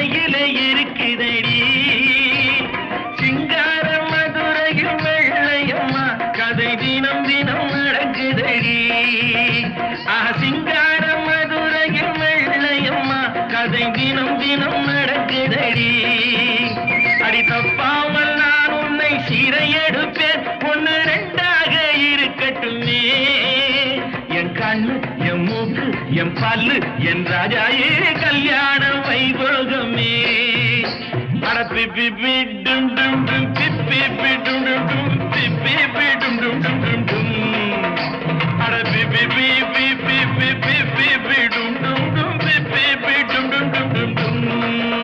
மதுரையில இருக்குதடி சிங்கார மதுரையில் வெள்ளையம்மா கதை தினம் தினம் நடக்குதடி சிங்கார மதுரையில் வெள்ளையம்மா கதை தினம் தினம் நடக்குதடி அடி தப்பாமல் நான் உன்னை சீரை எடுப்பேன் ஒன்னு ரெண்டாக இருக்கட்டுமே என் கண்ணு என் மூக்கு என் பல்லு என் ராஜாயே கல்யாண வைபோகமே அட பிப்பி டும் டும் பிப்பி டும்